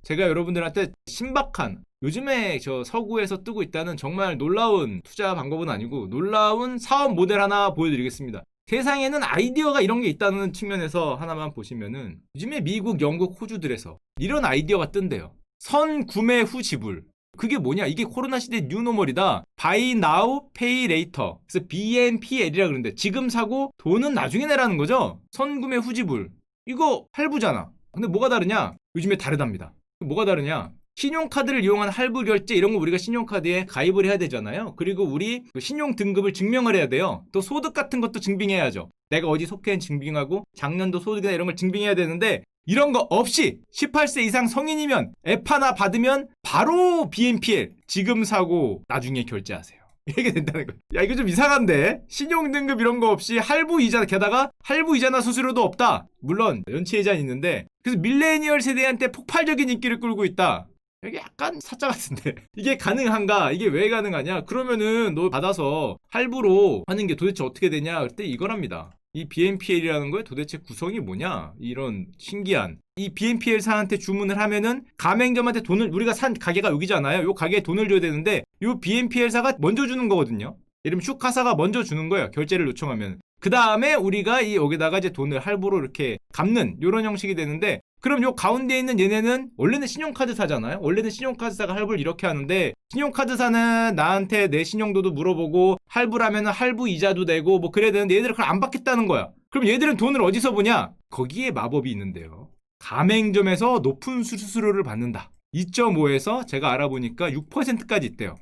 제가 여러분들한테 신박한, 요즘에 저 서구에서 뜨고 있다는 정말 놀라운 투자 방법은 아니고 놀라운 사업 모델 하나 보여드리겠습니다. 세상에는 아이디어가 이런 게 있다는 측면에서 하나만 보시면은 요즘에 미국, 영국, 호주들에서 이런 아이디어가 뜬대요. 선 구매 후 지불. 그게 뭐냐? 이게 코로나 시대 뉴노멀이다. Buy now, pay later. 그래서 BNPL이라 그러는데 지금 사고 돈은 나중에 내라는 거죠. 선 구매 후 지불. 이거 할부잖아. 근데 뭐가 다르냐? 요즘에 다르답니다. 뭐가 다르냐? 신용카드를 이용한 할부 결제 이런 거 우리가 신용카드에 가입을 해야 되잖아요. 그리고 우리 신용 등급을 증명을 해야 돼요. 또 소득 같은 것도 증빙해야죠. 내가 어디 속해는 증빙하고 작년도 소득이나 이런 걸 증빙해야 되는데 이런 거 없이 18세 이상 성인이면 앱 하나 받으면 바로 BNPL 지금 사고 나중에 결제하세요. 이렇게 된다는 거예요. 야, 이거 좀 이상한데? 신용 등급 이런 거 없이 할부 이자, 게다가 할부 이자나 수수료도 없다. 물론 연체 이자는 있는데 그래서 밀레니얼 세대한테 폭발적인 인기를 끌고 있다. 이게 약간 사짜 같은데 이게 가능한가? 이게 왜 가능하냐? 그러면은 너 받아서 할부로 하는 게 도대체 어떻게 되냐? 그때 이거랍니다. 이 BNPL이라는 거에 도대체 구성이 뭐냐? 이런 신기한 이 BNPL사한테 주문을 하면은 가맹점한테 돈을 우리가 산 가게가 여기잖아요. 요 가게에 돈을 줘야 되는데 요 BNPL사가 먼저 주는 거거든요. 예를 들면 슈카사가 먼저 주는 거예요. 결제를 요청하면. 그 다음에 우리가 이 여기다가 이제 돈을 할부로 이렇게 갚는 요런 형식이 되는데 그럼 요 가운데 있는 얘네는 원래는 신용카드사잖아요. 원래는 신용카드사가 할부를 이렇게 하는데 신용카드사는 나한테 내 신용도도 물어보고 할부라면 할부 이자도 내고 뭐 그래야 되는데 얘들은 그걸 안 받겠다는 거야. 그럼 얘들은 돈을 어디서 보냐? 거기에 마법이 있는데요. 가맹점에서 높은 수수료를 받는다. 2.5에서 제가 알아보니까 6%까지 있대요.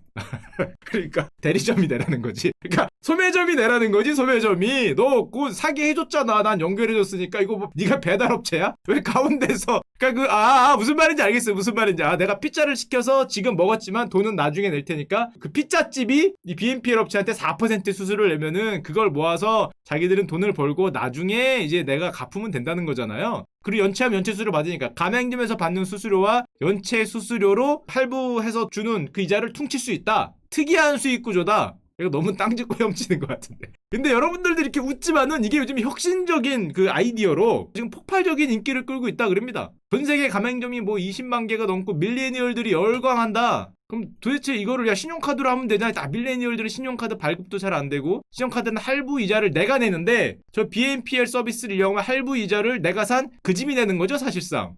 그러니까 대리점이 내라는 거지. 그러니까 소매점이 내라는 거지. 소매점이 너 그거 사게 해줬잖아. 난 연결해줬으니까 이거 뭐 네가 배달업체야? 왜 가운데서 그러니까 무슨 말인지 알겠어요. 무슨 말인지. 내가 피자를 시켜서 지금 먹었지만 돈은 나중에 낼 테니까 그 피자집이 이 BNPL 업체한테 4% 수수료를 내면은 그걸 모아서 자기들은 돈을 벌고 나중에 이제 내가 갚으면 된다는 거잖아요. 그리고 연체하면 연체 수수료 받으니까 가맹점에서 받는 수수료와 연체 수수료로 할부해서 주는 그 이자를 퉁칠 수 있다. 특이한 수익 구조다. 이거 너무 땅 짚고 헤엄치는 것 같은데. 근데 여러분들도 이렇게 웃지만은 이게 요즘 혁신적인 그 아이디어로 지금 폭발적인 인기를 끌고 있다 그럽니다. 전 세계 가맹점이 뭐 20만 개가 넘고 밀레니얼들이 열광한다. 그럼 도대체 이거를 야 신용카드로 하면 되잖아. 밀레니얼들은 신용카드 발급도 잘 안 되고 신용카드는 할부 이자를 내가 내는데 저 BNPL 서비스를 이용하면 할부 이자를 내가 산 그 집이 내는 거죠 사실상.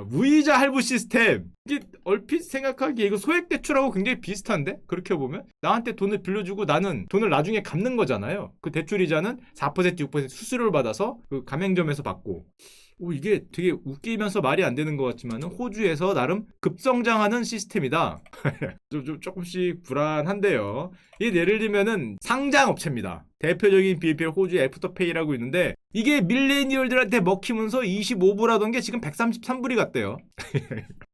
무이자 할부 시스템. 이게 얼핏 생각하기에 이거 소액대출하고 굉장히 비슷한데? 그렇게 보면 나한테 돈을 빌려주고 나는 돈을 나중에 갚는 거잖아요. 그 대출이자는 4% 6% 수수료를 받아서 그 가맹점에서 받고 이게 되게 웃기면서 말이 안 되는 것 같지만 호주에서 나름 급성장하는 시스템이다. 조금씩 불안한데요. 이게 예를 들면은 상장업체입니다. 대표적인 BNPL 호주 애프터페이라고 있는데 이게 밀레니얼들한테 먹히면서 25불 하던 게 지금 133불이 갔대요.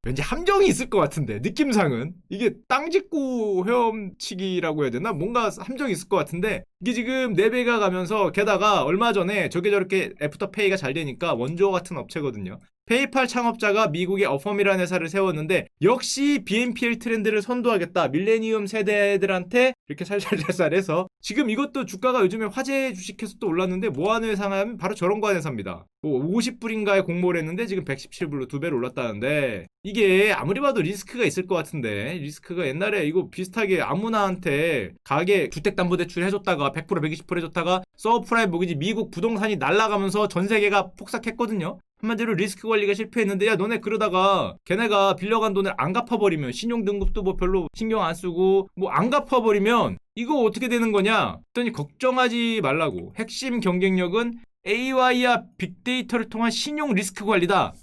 왠지 함정이 있을 것 같은데 느낌상은 이게 땅 짚고 헤엄치기라고 해야 되나? 뭔가 함정이 있을 것 같은데 이게 지금 4배가 가면서 게다가 얼마 전에 저게 저렇게 애프터페이가 잘 되니까 원조 같은 업체거든요. 페이팔 창업자가 미국의 어펌이라는 회사를 세웠는데 역시 BNPL 트렌드를 선도하겠다. 밀레니엄 세대들한테 이렇게 살살살살해서 지금 이것도 주가가 요즘에 화재 주식해서 또 올랐는데 뭐 하는 회사가 하면 바로 저런 거 하는 회사입니다. 뭐 50불인가에 공모를 했는데 지금 117불로 2배로 올랐다는데 이게 아무리 봐도 리스크가 있을 것 같은데 리스크가 옛날에 이거 비슷하게 아무나한테 가게 주택담보대출 해줬다가 100% 120% 해줬다가 서프라임 모기지 미국 부동산이 날아가면서 전 세계가 폭삭했거든요. 한마디로 리스크 관리가 실패했는데 야 너네 그러다가 걔네가 빌려간 돈을 안 갚아버리면 신용등급도 뭐 별로 신경 안 쓰고 뭐 안 갚아버리면 이거 어떻게 되는 거냐 했더니 걱정하지 말라고 핵심 경쟁력은 AI와 빅데이터를 통한 신용 리스크 관리다.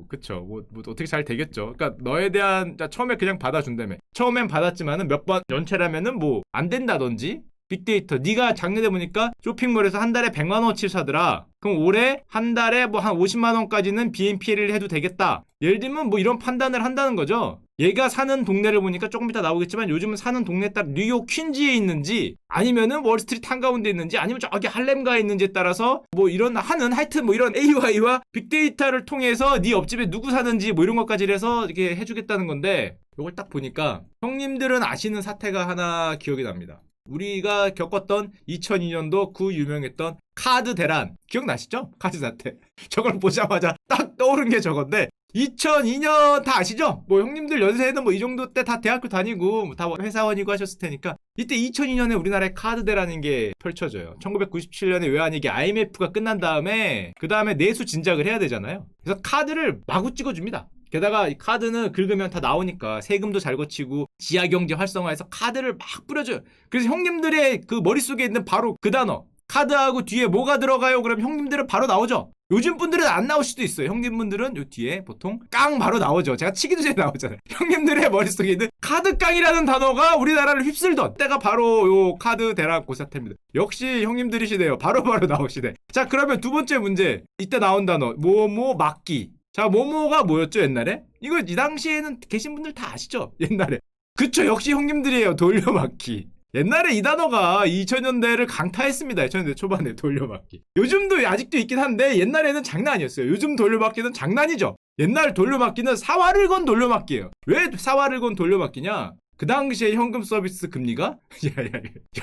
그쵸. 뭐 어떻게 잘 되겠죠. 그러니까 너에 대한 처음에 그냥 받아준다며. 처음엔 받았지만은 몇 번 연체라면은 뭐 안 된다든지. 빅데이터. 네가 작년에 보니까 쇼핑몰에서 한 달에 100만 원어치 사더라. 그럼 올해 한 달에 뭐 한 50만 원까지는 BNPL을 해도 되겠다. 예를 들면 뭐 이런 판단을 한다는 거죠. 얘가 사는 동네를 보니까 조금 이따 나오겠지만 요즘은 사는 동네에 따라 뉴욕 퀸즈에 있는지 아니면은 월스트리트 한가운데 있는지 아니면 저기 할렘가에 있는지에 따라서 뭐 이런 하여튼 뭐 이런 AI와 빅데이터를 통해서 네 옆집에 누구 사는지 뭐 이런 것까지 해서 이렇게 해주겠다는 건데 이걸 딱 보니까 형님들은 아시는 사태가 하나 기억이 납니다. 우리가 겪었던 2002년도 그 유명했던 카드 대란 기억나시죠? 카드 사태. 저걸 보자마자 딱 떠오른 게 저건데 2002년 다 아시죠? 뭐 형님들 연세에는 뭐 이 정도 때 다 대학교 다니고 다 회사원이고 하셨을 테니까 이때 2002년에 우리나라에 카드 대라는 게 펼쳐져요. 1997년에 외환위기 IMF가 끝난 다음에 그 다음에 내수 진작을 해야 되잖아요. 그래서 카드를 마구 찍어줍니다. 게다가 이 카드는 긁으면 다 나오니까 세금도 잘 거치고 지하경제 활성화해서 카드를 막 뿌려줘요. 그래서 형님들의 그 머릿속에 있는 바로 그 단어 카드하고 뒤에 뭐가 들어가요? 그럼 형님들은 바로 나오죠. 요즘 분들은 안 나올 수도 있어요. 형님분들은 요 뒤에 보통 깡 바로 나오죠. 제가 치기도 전에 나오잖아요. 형님들의 머릿속에 있는 카드깡이라는 단어가 우리나라를 휩쓸던 때가 바로 요 카드 대란 고사태입니다. 역시 형님들이시네요. 바로바로 나오시네. 자, 그러면 두 번째 문제. 이때 나온 단어 뭐뭐 막기. 자, 뭐뭐가 뭐였죠 옛날에? 이거 이 당시에는 계신 분들 다 아시죠? 옛날에. 그쵸, 역시 형님들이에요. 돌려막기. 옛날에 이 단어가 2000년대를 강타했습니다. 2000년대 초반에 돌려막기. 요즘도 아직도 있긴 한데 옛날에는 장난 아니었어요. 요즘 돌려막기는 장난이죠. 옛날 돌려막기는 사활을 건 돌려막기예요. 왜 사활을 건 돌려막기냐? 그 당시에 현금 서비스 금리가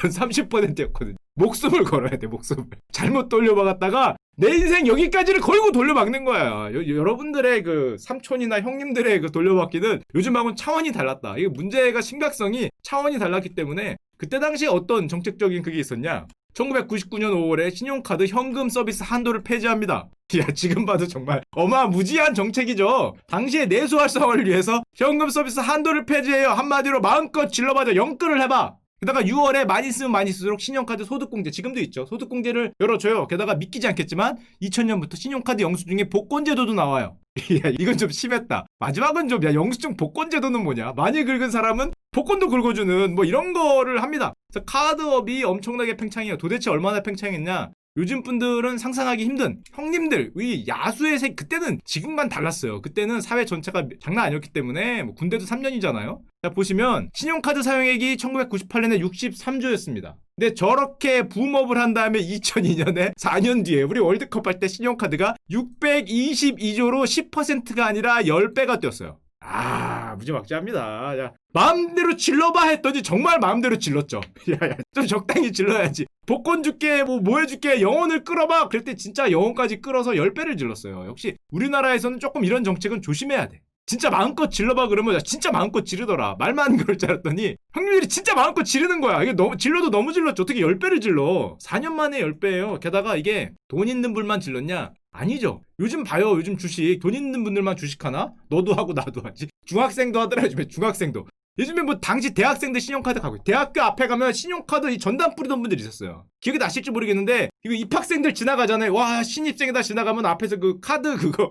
연 30%였거든요. 목숨을 걸어야 돼, 목숨을. 잘못 돌려막았다가 내 인생 여기까지를 걸고 돌려막는 거야. 여러분들의 그 삼촌이나 형님들의 그 돌려막기는 요즘하고는 차원이 달랐다. 이게 문제가 심각성이 차원이 달랐기 때문에 그때 당시에 어떤 정책적인 그게 있었냐? 1999년 5월에 신용카드 현금 서비스 한도를 폐지합니다. 야, 지금 봐도 정말 어마무지한 정책이죠. 당시에 내수 활성화를 위해서 현금 서비스 한도를 폐지해요. 한마디로 마음껏 질러봐줘. 영끌을 해봐. 게다가 6월에 많이 쓰면 많이 쓸수록 신용카드 소득공제 지금도 있죠. 소득공제를 열어줘요. 게다가 믿기지 않겠지만 2000년부터 신용카드 영수증에 복권제도도 나와요. 야, 이건 좀 심했다. 마지막은 좀 야, 영수증 복권제도는 뭐냐? 많이 긁은 사람은 복권도 긁어주는 뭐 이런 거를 합니다. 그래서 카드업이 엄청나게 팽창해요. 도대체 얼마나 팽창했냐? 요즘 분들은 상상하기 힘든 형님들, 이 야수의 세 그때는 지금만 달랐어요. 그때는 사회 전체가 장난 아니었기 때문에 뭐 군대도 3년이잖아요. 자, 보시면 신용카드 사용액이 1998년에 63조였습니다. 근데 저렇게 붐업을 한 다음에 2002년에 4년 뒤에 우리 월드컵 할 때 신용카드가 622조로 10%가 아니라 10배가 뛰었어요. 무지막지합니다. 야, 마음대로 질러봐 했더니 정말 마음대로 질렀죠. 야, 좀 적당히 질러야지. 복권 줄게, 뭐 해줄게, 영혼을 끌어봐. 그럴 때 진짜 영혼까지 끌어서 10배를 질렀어요. 역시 우리나라에서는 조금 이런 정책은 조심해야 돼. 진짜 마음껏 질러봐 그러면 진짜 마음껏 지르더라. 말만 그럴 줄 알았더니 형님들이 진짜 마음껏 지르는 거야. 이게 질러도 너무 질렀죠. 어떻게 10배를 질러. 4년 만에 10배예요. 게다가 이게 돈 있는 분만 질렀냐? 아니죠. 요즘 봐요. 요즘 주식 돈 있는 분들만 주식하나? 너도 하고 나도 하지. 중학생도 하더라. 요즘에 중학생도. 요즘에 뭐 당시 대학생들 신용카드 가고 대학교 앞에 가면 신용카드 이 전단 뿌리던 분들이 있었어요. 기억이 나실지 모르겠는데 이거 입학생들 지나가잖아요. 와, 신입생이다 지나가면 앞에서 그 카드 그거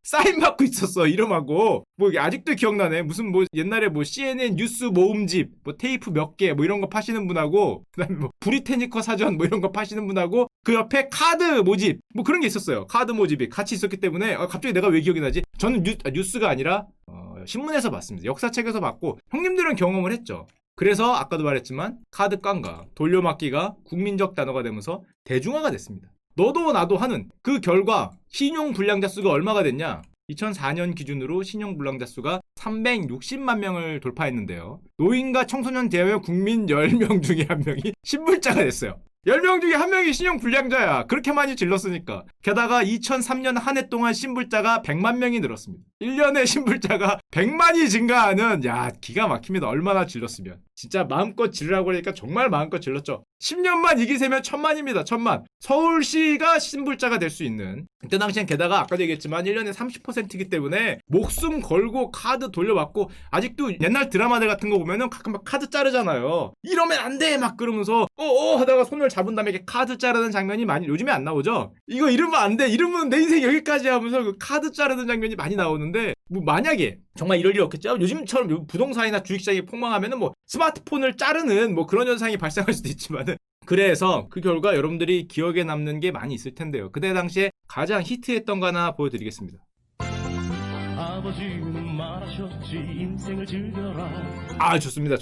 사인 받고 있었어. 이름하고 뭐 아직도 기억나네. 무슨 뭐 옛날에 뭐 CNN 뉴스 모음집 뭐 테이프 몇 개 뭐 이런 거 파시는 분하고 그다음에 뭐 브리테니커 사전 뭐 이런 거 파시는 분하고 그 옆에 카드 모집 뭐 그런 게 있었어요. 카드 모집이 같이 있었기 때문에 갑자기 내가 왜 기억이 나지? 저는 뉴스가 아니라 신문에서 봤습니다. 역사책에서 봤고 형님들은 경험을 했죠. 그래서 아까도 말했지만 카드 깡과 돌려막기가 국민적 단어가 되면서 대중화가 됐습니다. 너도 나도 하는 그 결과 신용 불량자 수가 얼마가 됐냐? 2004년 기준으로 신용 불량자 수가 360만 명을 돌파했는데요. 노인과 청소년 제외 국민 10명 중에 1명이 신불자가 됐어요. 10명 중에 1명이 신용 불량자야. 그렇게 많이 질렀으니까. 게다가 2003년 한 해 동안 신불자가 100만 명이 늘었습니다. 1년에 신불자가 100만이 증가하는 야, 기가 막힙니다. 얼마나 질렀으면. 진짜 마음껏 지르라고 하니까 정말 마음껏 질렀죠. 10년만 이기세면 1000만입니다. 1000만. 서울시가 신불자가 될 수 있는. 그때 당시엔 게다가 아까도 얘기했지만 1년에 30%이기 때문에 목숨 걸고 카드 돌려받고 아직도 옛날 드라마들 같은 거 보면은 가끔 막 카드 자르잖아요. 이러면 안 돼! 막 그러면서 하다가 손을 잡은 다음에 이렇게 카드 자르는 장면이 많이 요즘에 안 나오죠? 이거 이러면 안 돼! 이러면 내 인생 여기까지 하면서 그 카드 자르는 장면이 많이 나오는데 뭐 만약에 정말 이럴 일 없겠죠? 요즘처럼 부동산이나 주식시장이 폭망하면은 뭐 스마트폰을 자르는 뭐 그런 현상이 발생할 수도 있지만은 그래서 그 결과 여러분들이 기억에 남는 게 많이 있을 텐데요. 그때 당시에 가장 히트했던 거 하나 보여드리겠습니다. 아버지는 말하셨지 인생을 즐겨라. 좋습니다.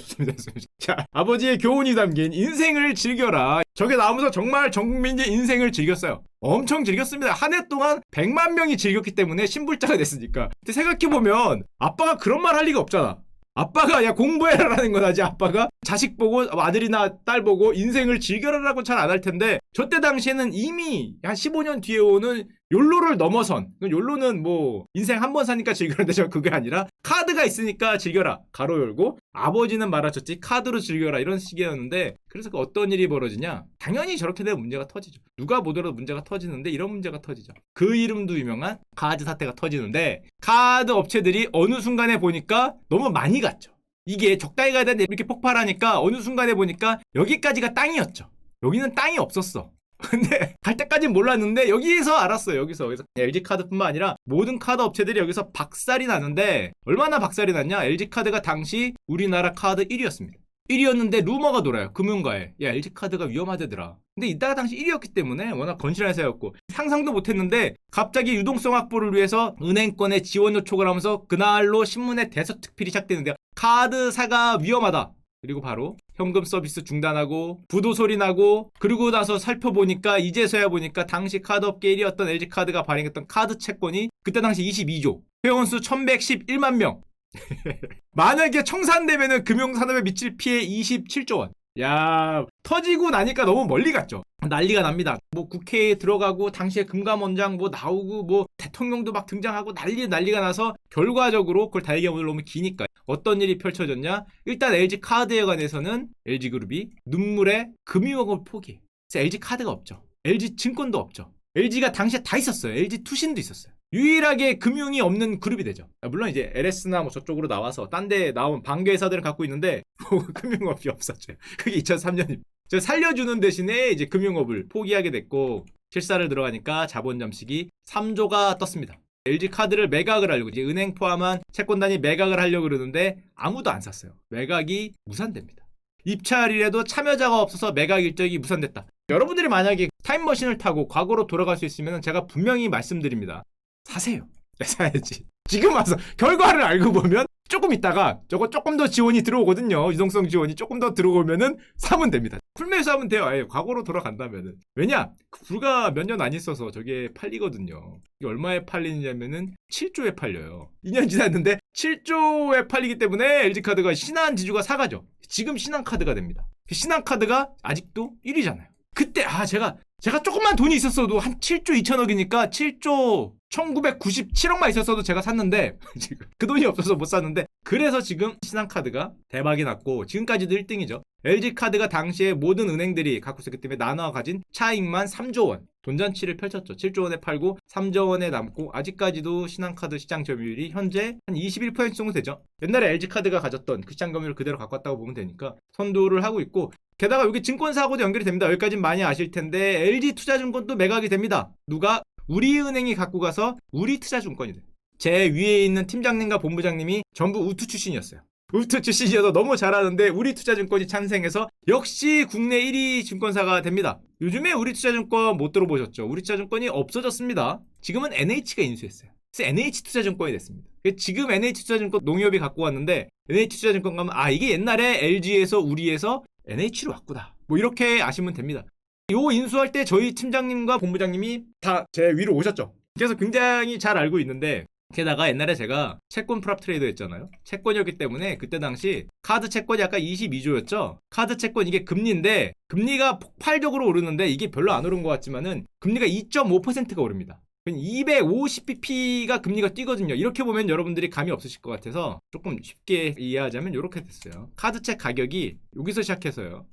자, 아버지의 교훈이 담긴 인생을 즐겨라. 저게 나오면서 정말 전 국민이 인생을 즐겼어요. 엄청 즐겼습니다. 한 해 동안 100만 명이 즐겼기 때문에 신불자가 됐으니까. 근데 생각해보면 아빠가 그런 말 할 리가 없잖아. 아빠가 야 공부해라라는 건 하지 아빠가 자식 보고 아들이나 딸 보고 인생을 즐겨라라고 잘 안 할 텐데 저때 당시에는 이미 한 15년 뒤에 오는 욜로를 넘어선 욜로는 뭐 인생 한 번 사니까 즐겨라는데 저 그게 아니라 카드가 있으니까 즐겨라 가로 열고 아버지는 말아줬지 카드로 즐겨라 이런 식이었는데 그래서 그 어떤 일이 벌어지냐 당연히 저렇게 되면 문제가 터지죠. 누가 보더라도 문제가 터지는데 이런 문제가 터지죠. 그 이름도 유명한 카드 사태가 터지는데 카드 업체들이 어느 순간에 보니까 너무 많이 갔죠. 이게 적당히 가야 되는데 이렇게 폭발하니까 어느 순간에 보니까 여기까지가 땅이었죠. 여기는 땅이 없었어. 근데 갈 때까진 몰랐는데 여기서 알았어요. 여기서 LG카드뿐만 아니라 모든 카드 업체들이 여기서 박살이 나는데 얼마나 박살이 났냐. LG카드가 당시 우리나라 카드 1위였습니다. 1위였는데 루머가 돌아요. 금융가에. 야 LG카드가 위험하대더라. 근데 이따가 당시 1위였기 때문에 워낙 건실한 회사였고 상상도 못했는데 갑자기 유동성 확보를 위해서 은행권에 지원 요청을 하면서 그날로 신문에 대서특필이 시작되는데요. 카드사가 위험하다. 그리고 바로 현금 서비스 중단하고 부도 소리 나고 그러고 나서 살펴보니까 이제서야 보니까 당시 카드업계 1위였던 LG카드가 발행했던 카드 채권이 그때 당시 22조 회원수 1111만 명 만약에 청산되면은 금융산업에 미칠 피해 27조 원. 야 터지고 나니까 너무 멀리 갔죠. 난리가 납니다. 뭐 국회에 들어가고 당시에 금감원장 뭐 나오고 뭐 대통령도 막 등장하고 난리가 나서 결과적으로 그걸 다 얘기하면 오늘 너무 기니까 어떤 일이 펼쳐졌냐. 일단 LG카드에 관해서는 LG그룹이 눈물에 금융업을 포기해. 그래서 LG카드가 없죠. LG증권도 없죠. LG가 당시에 다 있었어요. LG투신도 있었어요. 유일하게 금융이 없는 그룹이 되죠. 물론 이제 LS나 뭐 저쪽으로 나와서 딴 데 나온 방계회사들을 갖고 있는데 뭐 금융업이 없었죠. 그게 2003년입니다. 저 살려주는 대신에 이제 금융업을 포기하게 됐고 실사를 들어가니까 자본 잠식이 3조가 떴습니다. LG카드를 매각을 하려고 이제 은행 포함한 채권단이 매각을 하려고 그러는데 아무도 안 샀어요. 매각이 무산됩니다. 입찰이라도 참여자가 없어서 매각 일정이 무산됐다. 여러분들이 만약에 타임머신을 타고 과거로 돌아갈 수 있으면 제가 분명히 말씀드립니다. 사세요. 사야지. 지금 와서 결과를 알고 보면 조금 있다가 저거 조금 더 지원이 들어오거든요. 유동성 지원이 조금 더 들어오면은 사면 됩니다. 풀매수하면 돼요. 아예 과거로 돌아간다면은. 왜냐? 불과 몇 년 안 있어서 저게 팔리거든요. 이게 얼마에 팔리냐면은 7조에 팔려요. 2년 지났는데 7조에 팔리기 때문에 LG카드가 신한지주가 사가죠. 지금 신한카드가 됩니다. 신한카드가 아직도 1위잖아요. 그때 제가 조금만 돈이 있었어도 한 7조 2천억이니까 7조 1997억만 있었어도 제가 샀는데 지금 그 돈이 없어서 못 샀는데 그래서 지금 신한카드가 대박이 났고 지금까지도 1등이죠. LG카드가 당시에 모든 은행들이 갖고 있었기 때문에 나눠 가진 차익만 3조 원 돈잔치를 펼쳤죠. 7조 원에 팔고 3조 원에 남고 아직까지도 신한카드 시장 점유율이 현재 한 21% 정도 되죠. 옛날에 LG카드가 가졌던 그 시장 점유율을 그대로 갖고 왔다고 보면 되니까 선도를 하고 있고 게다가 여기 증권사하고도 연결이 됩니다. 여기까지는 많이 아실 텐데 LG투자증권도 매각이 됩니다. 누가? 우리은행이 갖고 가서 우리투자증권이 돼요. 제 위에 있는 팀장님과 본부장님이 전부 우투 출신이었어요. 우투 출신이어서 너무 잘하는데 우리투자증권이 찬생해서 역시 국내 1위 증권사가 됩니다. 요즘에 우리투자증권 못 들어보셨죠? 우리투자증권이 없어졌습니다. 지금은 NH가 인수했어요. 그래서 NH투자증권이 됐습니다. 지금 NH투자증권 농협이 갖고 왔는데 NH투자증권 가면 이게 옛날에 LG에서 우리에서 NH로 왔구나. 뭐 이렇게 아시면 됩니다. 요 인수할 때 저희 팀장님과 본부장님이 다 제 위로 오셨죠. 그래서 굉장히 잘 알고 있는데 게다가 옛날에 제가 채권 프랍 트레이더 했잖아요. 채권이었기 때문에 그때 당시 카드 채권이 아까 22조였죠. 카드 채권 이게 금리인데 금리가 폭발적으로 오르는데 이게 별로 안 오른 것 같지만은 금리가 2.5%가 오릅니다. 250bp가 금리가 뛰거든요. 이렇게 보면 여러분들이 감이 없으실 것 같아서 조금 쉽게 이해하자면 이렇게 됐어요. 카드채 가격이 여기서 시작해서요.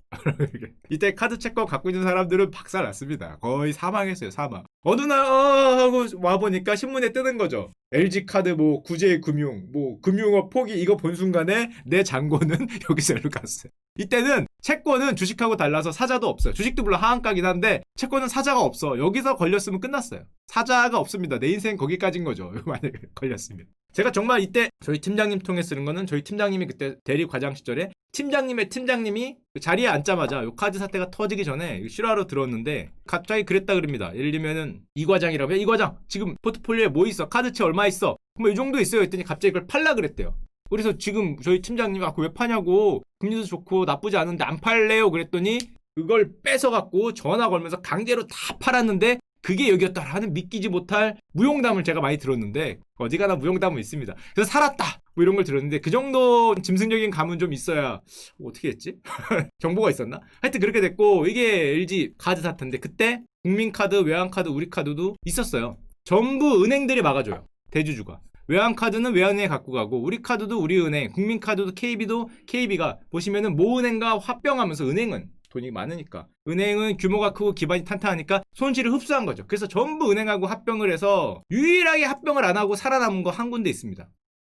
이때 카드채권 갖고 있는 사람들은 박살 났습니다. 거의 사망했어요. 사망. 어느 날 하고 와보니까 신문에 뜨는 거죠. LG카드 뭐 구제금융 뭐 금융업 포기 이거 본 순간에 내 잔고는 여기서 일로 갔어요. 이때는 채권은 주식하고 달라서 사자도 없어요. 주식도 물론 하한가긴 한데 채권은 사자가 없어. 여기서 걸렸으면 끝났어요. 사자가 없습니다. 내 인생 거기까지인 거죠. 만약에 걸렸으면. 제가 정말 이때 저희 팀장님 통해 쓰는 거는 저희 팀장님이 그때 대리 과장 시절에 팀장님의 팀장님이 자리에 앉자마자 요 카드 사태가 터지기 전에 실화로 들었는데 갑자기 그랬다 그럽니다. 예를 들면은 이 과장이라면 이 과장 지금 포트폴리오에 뭐 있어? 카드채 얼마 있어? 뭐 이 정도 있어요. 했더니 갑자기 그걸 팔라 그랬대요. 그래서 지금 저희 팀장님이 그거 왜 파냐고 금리도 좋고 나쁘지 않은데 안 팔래요 그랬더니 그걸 뺏어갖고 전화 걸면서 강제로 다 팔았는데 그게 여기였다라는 믿기지 못할 무용담을 제가 많이 들었는데 어디 가나 무용담은 있습니다. 그래서 살았다. 뭐 이런 걸 들었는데 그 정도 짐승적인 감은 좀 있어야 어떻게 했지? 정보가 있었나? 하여튼 그렇게 됐고 이게 LG 카드 사태인데 그때 국민카드, 외환카드, 우리카드도 있었어요. 전부 은행들이 막아줘요. 대주주가. 외환카드는 외환은행에 갖고 가고 우리카드도 우리은행, 국민카드도 KB도 KB가 보시면은 모은행과 합병하면서 은행은 돈이 많으니까 은행은 규모가 크고 기반이 탄탄하니까 손실을 흡수한 거죠. 그래서 전부 은행하고 합병을 해서 유일하게 합병을 안 하고 살아남은 거 한 군데 있습니다.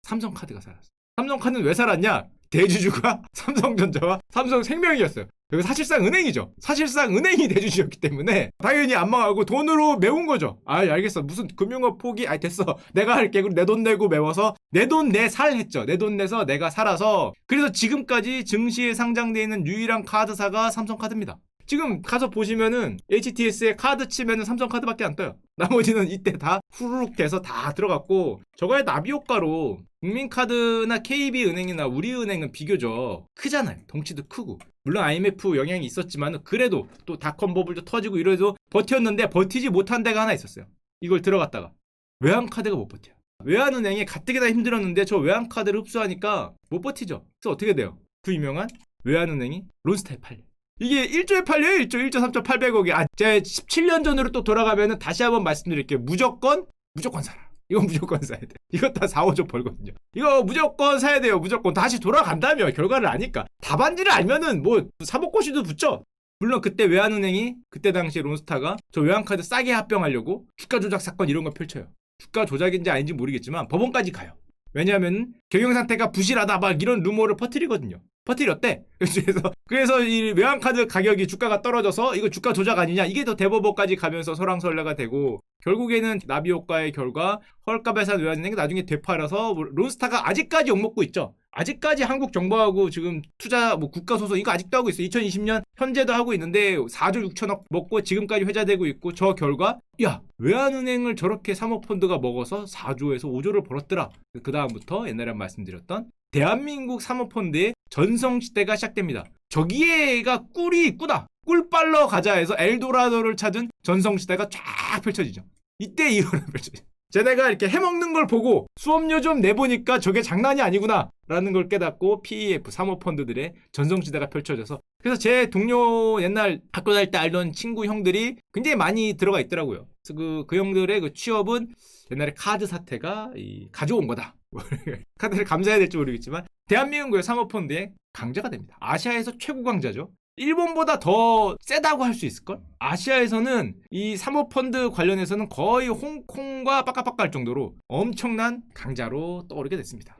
삼성카드가 살았어. 삼성카드는 왜 살았냐? 대주주가 삼성전자와 삼성생명이었어요. 그리고 사실상 은행이죠. 사실상 은행이 대주주였기 때문에 당연히 안 망하고 돈으로 메운 거죠. 아, 알겠어. 무슨 금융업 포기? 아, 됐어. 내가 할게. 그리고 내 돈 내고 메워서 내 돈 내 살 했죠. 내 돈 내서 내가 살아서 그래서 지금까지 증시에 상장되어 있는 유일한 카드사가 삼성카드입니다. 지금 가서 보시면은 HTS에 카드 치면은 삼성카드밖에 안 떠요. 나머지는 이때 다 후루룩 해서 다 들어갔고 저거의 나비 효과로 국민카드나 KB은행이나 우리은행은 비교적 크잖아요. 덩치도 크고 물론 IMF 영향이 있었지만 그래도 또 닷컴 버블도 터지고 이래도 버텼는데 버티지 못한 데가 하나 있었어요. 이걸 들어갔다가 외환카드가 못 버텨요. 외환은행이 가뜩이나 힘들었는데 저 외환카드를 흡수하니까 못 버티죠. 그래서 어떻게 돼요? 그 유명한 외환은행이 론스타에 팔려요. 이게 1조에 팔려요. 1조 3,800억이. 아, 제가 17년 전으로 또 돌아가면은 다시 한번 말씀드릴게요. 무조건 사라. 이건 무조건 사야 돼. 이거 다 4, 5조 벌거든요. 이거 무조건 사야 돼요. 무조건. 다시 돌아간다며. 결과를 아니까. 답안지를 알면은 뭐 사법고시도 붙죠. 물론 그때 외환은행이 그때 당시에 론스타가 저 외환카드 싸게 합병하려고 주가 조작 사건 이런 거 펼쳐요. 주가 조작인지 아닌지 모르겠지만 법원까지 가요. 왜냐하면 경영 상태가 부실하다 막 이런 루머를 퍼뜨리거든요. 퍼뜨렸대. 그래서 이 외환카드 가격이 주가가 떨어져서 이거 주가 조작 아니냐 이게 더 대법원까지 가면서 설왕설래가 되고 결국에는 나비 효과의 결과 헐값에 산 외환은행이 나중에 되팔아서 론스타가 아직까지 욕먹고 있죠. 아직까지 한국 정부하고 지금 투자 뭐 국가 소송 이거 아직도 하고 있어요. 2020년 현재도 하고 있는데 4조 6천억 먹고 지금까지 회자되고 있고 저 결과 야 외환은행을 저렇게 사모펀드가 먹어서 4조에서 5조를 벌었더라. 그 다음부터 옛날에 말씀드렸던 대한민국 사모펀드의 전성시대가 시작됩니다. 저기에가 꿀이 있구나. 꿀빨러 가자에서 엘도라도를 찾은 전성시대가 쫙 펼쳐지죠. 이때 이거를 펼쳐지죠. 쟤네가 이렇게 해먹는 걸 보고 수업료 좀 내보니까 저게 장난이 아니구나 라는 걸 깨닫고 PEF 사모펀드들의 전성시대가 펼쳐져서 그래서 제 동료 옛날 학교 다닐 때 알던 친구 형들이 굉장히 많이 들어가 있더라고요. 그래서 그 형들의 그 취업은 옛날에 카드 사태가 가져온 거다. 카드를 감사해야 될지 모르겠지만 대한민국의 사모펀드의 강자가 됩니다. 아시아에서 최고 강자죠. 일본보다 더 세다고 할 수 있을걸? 아시아에서는 이 사모펀드 관련해서는 거의 홍콩과 빠까빠까 할 정도로 엄청난 강자로 떠오르게 됐습니다.